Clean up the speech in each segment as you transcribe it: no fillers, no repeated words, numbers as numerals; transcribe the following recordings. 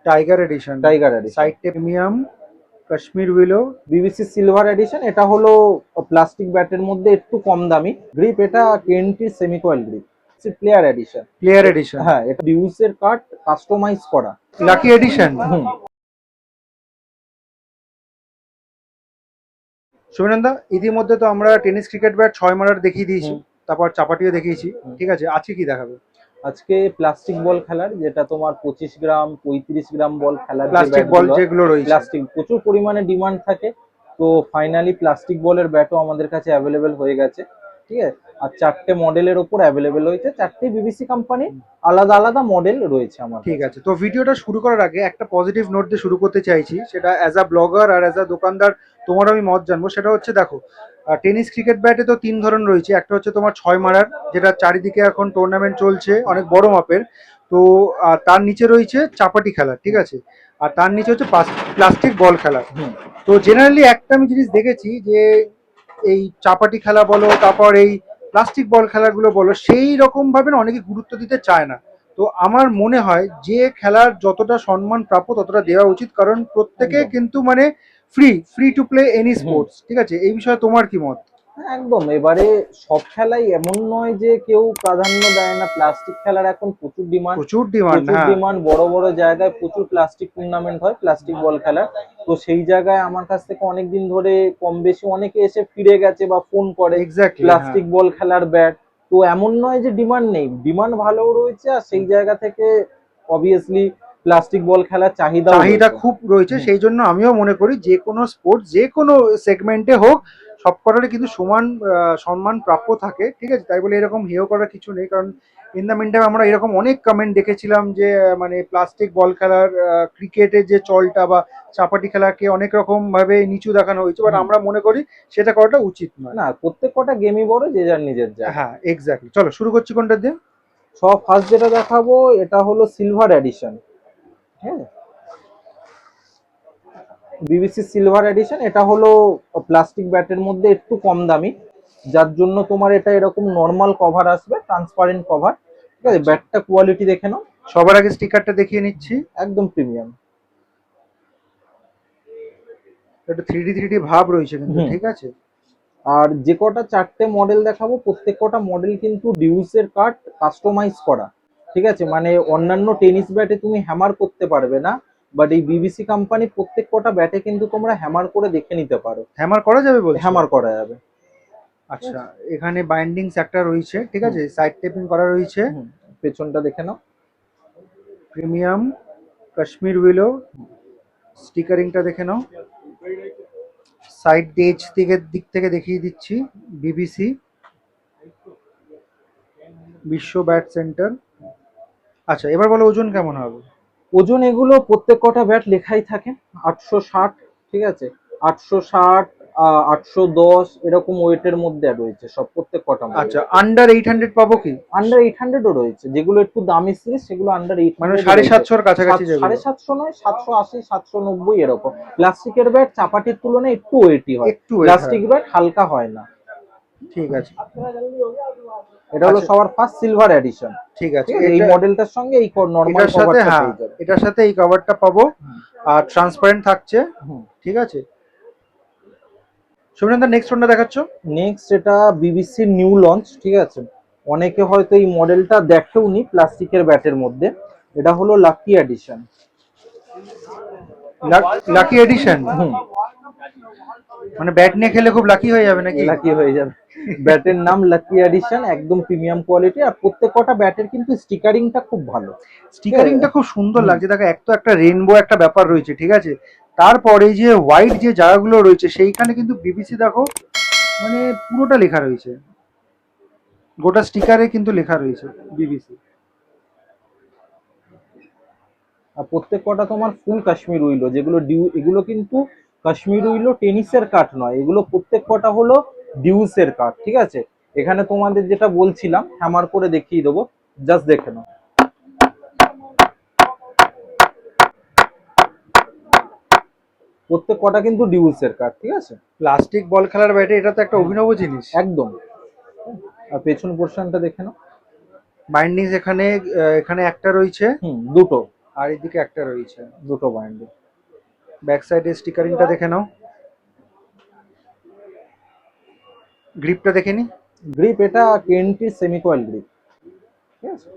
Tiger edition side premium Kashmir willow BBC silver edition. এটা হলো plastic ব্যাটের মধ্যে একটু কম দামি গ্রিপ। এটা 20 সেমিকয়েল grip player edition. Player edition. হ্যাঁ, এটা ডিউসের কাট কাস্টমাইজ করা। Lucky edition. সুমিনন্দা, ইতিমধ্যে তো আমরা টেনিস ক্রিকেট ব্যাট 6 মারার দেখিয়ে দিয়েছি, তারপর চাপাটিও দেখিয়েছি, ঠিক আছে, আজকে কি দেখাবে? আজকে প্লাস্টিক বল খেলার, যেটা তোমার 25 গ্রাম 35 গ্রাম বল খেলার, প্লাস্টিক বল যেগুলো রয়েছে, প্লাস্টিক প্রচুর পরিমাণে ডিমান্ড থাকে। তো ফাইনালি প্লাস্টিক বলের ব্যাটও আমাদের কাছে অ্যাভেলেবেল হয়ে গেছে, ঠিক আছে। আর 4টে মডেলের ওপর অ্যাভেলেবেল হয়েছে, 4টে বিবিসি কোম্পানি, আলাদা আলাদা মডেল রয়েছে আমার। ঠিক আছে, তো ভিডিওটা শুরু করার আগে একটা পজিটিভ নোট দিয়ে শুরু করতে চাইছি, সেটা অ্যাজ আ ব্লগার আর অ্যাজ আ দোকানদার তোমার আমি মত জানবো। সেটা হচ্ছে, দেখো, টেনিস ক্রিকেট ব্যাটে তো 3 ধরন রয়েছে। একটা হচ্ছে তোমার 6 মারার, যেটা চারিদিকে এখন টুর্নামেন্ট চলছে অনেক বড় মাপের। তো তার নিচে রয়েছে চাপাটি খেলার, ঠিক আছে, আর তার নিচে হচ্ছে প্লাস্টিক বল খেলার। তো জেনারেলি একটা আমি জিনিস দেখেছি যে এই চাপাটি খেলা বলো, তারপর এই প্লাস্টিক বল খেলাগুলো বলো, সেই রকম ভাবে না অনেকে গুরুত্ব দিতে চায় না। তো আমার মনে হয় যে খেলার যতটা সম্মান প্রাপ্য ততটা দেওয়া উচিত, কারণ প্রত্যেকে কিন্তু মানে free to play any sports, ঠিক আছে। এই বিষয়ে তোমার কি মত? একদম। এবারে সব খেলাই এমন নয় যে কেউ প্রাধান্য দেয় না। প্লাস্টিক খেলার এখন প্রচুর ডিমান্ড, প্রচুর ডিমান্ড, প্রচুর হ্যাঁ। ডিমান্ড। বড় বড় জায়গায় প্রচুর প্লাস্টিক টুর্নামেন্ট হয় প্লাস্টিক বল খেলার। তো সেই জায়গায় আমার কাছ থেকে অনেকদিন ধরে কম বেশি অনেকে এসে ফিরে গেছে বা ফোন করে এক্স্যাক্টলি, প্লাস্টিক বল খেলার ব্যাট। তো এমন নয় যে ডিমান্ড নেই, ডিমান্ড ভালোও রয়েছে। আর সেই জায়গা থেকে অবভিয়াসলি প্লাস্টিক বল খেলার চাহিদা খুব রয়েছে। সেই জন্য আমিও মনে করি যে কোনো স্পোর্টস যে কোনো সেগমেন্টে হোক, সবকটারই কিন্তু সমান সম্মান প্রাপ্য থাকে, ঠিক আছে। তাই বলে এরকম হেয় করার কিছু নেই, কারণ ইন দ্য মিন টাইম আমরা এরকম অনেক কমেন্ট দেখেছিলাম যে মানে প্লাস্টিক বল খেলার ক্রিকেটের যে চলটা বা চাপাটি খেলাকে অনেক রকম ভাবে নিচু দেখানো হয়েছে, বাট আমরা মনে করি সেটা করাটা উচিত নয়। না, প্রত্যেক কটা গেমই বড়, যে যার নিজের জায়গা। হ্যাঁ, এক্স্যাক্টলি। চলো শুরু করছি কোনটা দিয়ে। সব ফার্স্ট যেটা দেখাবো এটা হলো সিলভার এডিশন। হ্যাঁ, বিবিসি সিলভার এডিশন। এটা হলো প্লাস্টিক ব্যাটের মধ্যে একটু কম দামি, যার জন্য তোমার এটা এরকম নর্মাল কভার আসবে, ট্রান্সপারেন্ট কভার, ঠিক আছে। ব্যাটটা কোয়ালিটি দেখে নাও। সবার আগে স্টিকারটা দেখিয়ে নিচ্ছি, একদম প্রিমিয়াম। একটা 3D ভাব রয়েছে কিন্তু, ঠিক আছে। আর যে কটা 4টে মডেল দেখাবো, প্রত্যেক কটা মডেল কিন্তু ডিউসের কাট কাস্টমাইজ করা, ঠিক আছে। মানে অন্যান্য টেনিস ব্যাটে তুমি হ্যামার করতে পারবে না, বাট এই বিবিসি কোম্পানি প্রত্যেক কটা ব্যাটে কিন্তু তোমরা হ্যামার করে দেখে নিতে পারো। হ্যামার করা যাবে বলছো? হ্যামার করা যাবে। আচ্ছা, এখানে বাইন্ডিংস একটা রয়েছে, ঠিক আছে, সাইড টেপিং করা রয়েছে। পেছনটা দেখে নাও। প্রিমিয়াম কাশ্মীর উইলো স্টিকারিংটা দেখে নাও। সাইড এজ দিক থেকে দেখিয়ে দিচ্ছি, বিবিসি বিশ্ব ব্যাট সেন্টার। আচ্ছা, এবার বলো ওজন কেমন হবে? ওজন এগুলো প্রত্যেক কটা ব্যাট লেখাই থাকে 860, ঠিক আছে। 860, 810 এরকম ওয়েটের মধ্যে রয়েছে সব, প্রত্যেক কটা। আচ্ছা, আন্ডার 800 পাবো কি? আন্ডার 800ও রয়েছে, যেগুলো একটু দামি সিরিজ সেগুলো আন্ডার 800, মানে 750-এর কাছাকাছি যাবে। 750 নয়, 780 790 এরকম। প্লাস্টিকের ব্যাট চাপাটির তুলনায় একটু ওয়েটি হয়, একটু প্লাস্টিক ব্যাট হালকা হয় না। ঠিক আছে, এটা হলো সবার ফার্স্ট সিলভার এডিশন, ঠিক আছে। এই মডেলটার সঙ্গে এই নরমাল কভারটা পেয়ে যাবে। এটার সাথে এই কভারটা পাবো, আর ট্রান্সপারেন্ট থাকছে, ঠিক আছে। সুমিনন্দা, নেক্সট কোনটা দেখাচ্ছ? নেক্সট এটা বিবিসি নিউ লঞ্চ, ঠিক আছে। অনেকে হয়তো এই মডেলটা দেখেওনি প্লাস্টিকের ব্যাটের মধ্যে। এটা হলো লাকি এডিশন। লাকি এডিশন মানে ব্যাট নিয়ে খেলে খুব লাকি হয়ে যাবে নাকি? লাকি হয়ে যাবে। ব্যাটের নাম লাকি এডিশন, একদম প্রিমিয়াম কোয়ালিটি। আর প্রত্যেক কটা ব্যাটের কিন্তু স্টিকারিংটা খুব ভালো, স্টিকারিংটা খুব সুন্দর লাগছে। দেখো, একটা রেইনবো একটা ব্যাপার রয়েছে, ঠিক আছে। তারপরে যে হোয়াইট যে জায়গাগুলো রয়েছে সেইখানে কিন্তু বিবিসি দেখো মানে পুরোটা লেখা রয়েছে, গোটা স্টিকারে কিন্তু লেখা রয়েছে বিবিসি। আর প্রত্যেক কটা তোমার ফুল কাশ্মীর উইলো, যেগুলো এগুলো কিন্তু কাশ্মীর উইলো টেনিসের কাঠ নয়, এগুলো প্রত্যেক কটা হলো ডিউসের কাঠ, ঠিক আছে। এখানে তোমাদের যেটা বলছিলাম হ্যামার করে দেখিয়ে দেবো, জাস্ট দেখে নাও। প্রত্যেক কটা কিন্তু ডিউসের কাঠ, ঠিক আছে। প্লাস্টিক বল খেলার ব্যাটে এটা তো একটা অভিনব জিনিস, একদম। আর পেছন পোর্শনটা দেখে নাও। বাইন্ডিংস এখানে এখানে একটা রয়েছে, দুটো। আর এদিকে একটা রয়েছে। দুটো বাইন্ডিং। ব্যাক সাইডে স্টিকারিংটা দেখে নাও, গ্রিপটা দেখে নি। গ্রিপ এটা কেএনটির সেমিকয়েল গ্রিপ, ঠিক আছে,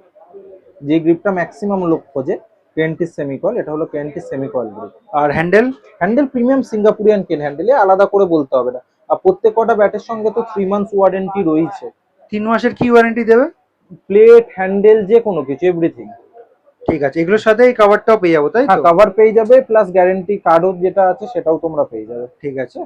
যে গ্রিপটা ম্যাক্সিমাম লোক খোঁজে কেএনটির সেমিকয়েল, এটা হলো কেএনটির সেমিকয়েল গ্রিপ। আর হ্যান্ডেল, হ্যান্ডেল প্রিমিয়াম সিঙ্গাপুরিয়ান কেন হ্যান্ডেলে আলাদা করে বলতে হবে না। আর প্রত্যেক কটা ব্যাটের সঙ্গে তো 3 মান্থস ওয়ারেন্টি রয়েছে। 3 মাসের কি ওয়ারেন্টি দেবে? প্লেট, হ্যান্ডেল, যে কোনো কিছু, এভরিথিং। ঠিক আছে, এগুলোর সাথে এই কভারটাও পেয়ে যাবো তাই হ্যাঁ, তো? কভার পেয়ে যাবে, প্লাস গ্যারেন্টি কার্ডও যেটা আছে সেটাও তোমরা পেয়ে যাবে। ঠিক আছে।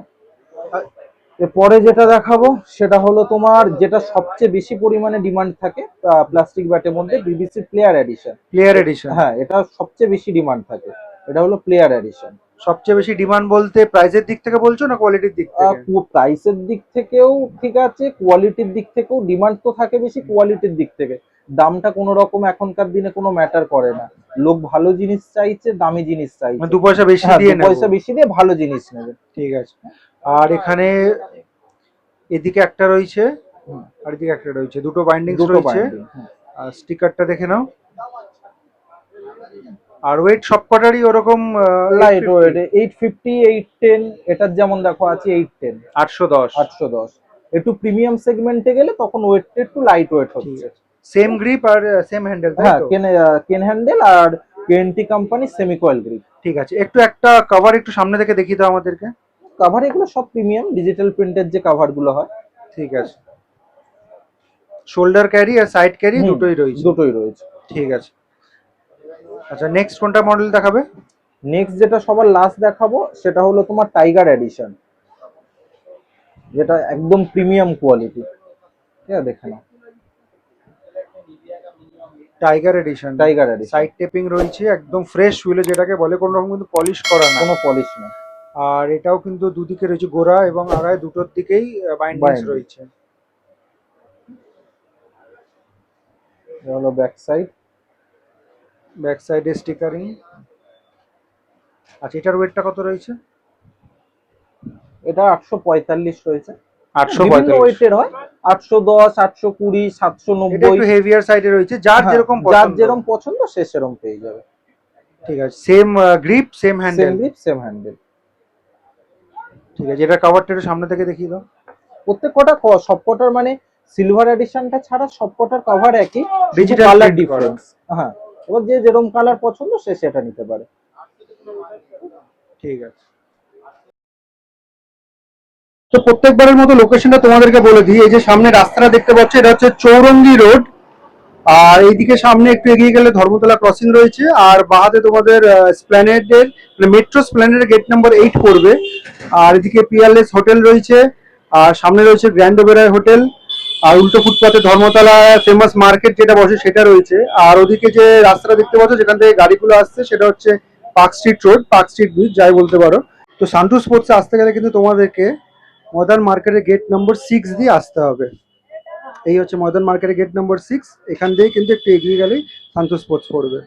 এরপরে যেটা দেখাবো সেটা হলো তোমার যেটা সবচেয়ে বেশি পরিমাণে ডিমান্ড থাকে প্লাস্টিক ব্যাটের মধ্যে, BBC player edition. Player edition, হ্যাঁ, এটা সবচেয়ে বেশি ডিমান্ড থাকে, এটা হলো প্লেয়ার এডিশন। সবচেয়ে বেশি ডিমান্ড বলতে প্রাইসের দিক থেকে বলছো না কোয়ালিটির দিক থেকে? প্রাইসের দিক থেকেও ঠিক আছে, কোয়ালিটির দিক থেকেও ডিমান্ড তো থাকে বেশি, কোয়ালিটির দিক থেকে দামটা কোনো রকম এখনকার দিনে কোনো ম্যাটার করে না। লোক ভালো জিনিস চাইছে, দামি জিনিস চাইছে, মানে 2 পয়সা বেশি হ্যাঁ, দিয়ে 2 নেবো। পয়সা বেশি দিয়ে ভালো জিনিস নেবে। ঠিক আছে। আর এখানে এদিকে একটা রয়েছে আর এদিকে একটা রয়েছে, দুটো বাইন্ডিংস দুটো রয়েছে। binding, হুম। আর স্টিকারটা দেখে নাও। আর ওয়েট সবকটারই ওরকম লাইট ওয়েট 850, 810, এটার যেমন দেখো আছে 810, 810। 810। একটু প্রিমিয়াম সেগমেন্টে গেলে তখন ওয়েটটা একটু লাইট ওয়েট হচ্ছে। সেম গ্রিপ আর সেম হ্যান্ডেল তাই হ্যাঁ, তো? কেন হ্যান্ডেল আর কেএনটি কোম্পানি সেমিকয়েল গ্রিপ। ঠিক আছে, একটু একটা কভার একটু সামনে থেকে দেখিয়ে দাও আমাদেরকে। কভার এগুলো সব প্রিমিয়াম ডিজিটাল প্রিন্টের যে কভার গুলো হয়। ঠিক আছে, শোল্ডার ক্যারি আর সাইড ক্যারি দুটোই রয়েছে। দুটোই রয়েছে। ঠিক আছে। আচ্ছা, নেক্সট কোনটা মডেল দেখাবে? নেক্সট যেটা সবার লাস্ট দেখাবো সেটা হলো তোমার টাইগার এডিশন, যেটা একদম প্রিমিয়াম কোয়ালিটি। ঠিক আছে, দেখে নাও। Tiger edition, tiger edition, side taping রয়েছে, একদম ফ্রেশ হুইলে যেটাকে বলে, কোনো রকম কিন্তু পলিশ করা না। কোনো পলিশ না। আর এটাও কিন্তু দুদিকে রয়েছে, গোড়া এবং আগায় দুটোর দিকেই বাইন্ডিংস রয়েছে। এটা হলো ব্যাক সাইড। ব্যাক সাইডে স্টিকারিং। আচ্ছা, এটার ওয়েটটা কত রয়েছে? এটা 845 রয়েছে। 845 ওয়েটের হয়, 810, 820, এটা 790। একটু হেভিয়ার সাইডে রয়েছে, যার যেরকম যার পছন্দ। যেরকম পছন্দ সে সেরকম পেয়ে যাবে। ঠিক আছে, same grip same handle. Same grip same handle. ঠিক আছে, এটা কভারটা একটু সামনে থেকে দেখিয়ে দাও। প্রত্যেক কটা সবকটার মানে সিলভার এডিশনটা ছাড়া সবকটার কভার একই, Digital কালার print ডিফারেন্স। হ্যাঁ, এবার যে যেরকম কালার পছন্দ সে সেটা নিতে পারে। ঠিক আছে। তো প্রত্যেকবারের মতো লোকেশনটা তোমাদেরকে বলে দিই, এই যে সামনে রাস্তাটা দেখতে পাচ্ছ এটা হচ্ছে চৌরঙ্গি রোড। আর এইদিকে সামনে একটু এগিয়ে গেলে ধর্মতলা ক্রসিং রয়েছে, আর বাহাতে তোমাদের স্প্ল্যানেডের মেট্রো স্প্ল্যানেডের গেট নাম্বার 8 পড়বে। আর এদিকে পিয়ারলেস হোটেল রয়েছে, আর সামনে রয়েছে গ্র্যান্ড ওবেরয় হোটেল। আর উল্টো ফুটপাতে ধর্মতলা ফেমাস মার্কেট যেটা বসে সেটা রয়েছে। আর ওদিকে যে রাস্তাটা দেখতে পাচ্ছ যেখান থেকে গাড়িগুলো আসছে সেটা হচ্ছে park street road, park street bridge যাই বলতে পারো। তো সান্টু স্পোর্টসে আসতে গেলে কিন্তু তোমাদেরকে মডার্ন মার্কেটের গেট নম্বর 6 দিয়ে আসতে হবে। এই হচ্ছে মডার্ন মার্কেটের গেট নম্বর 6, এখান দিয়ে কিন্তু একটু এগিয়ে গেলেই সান্টু স্পোর্টস পড়বে।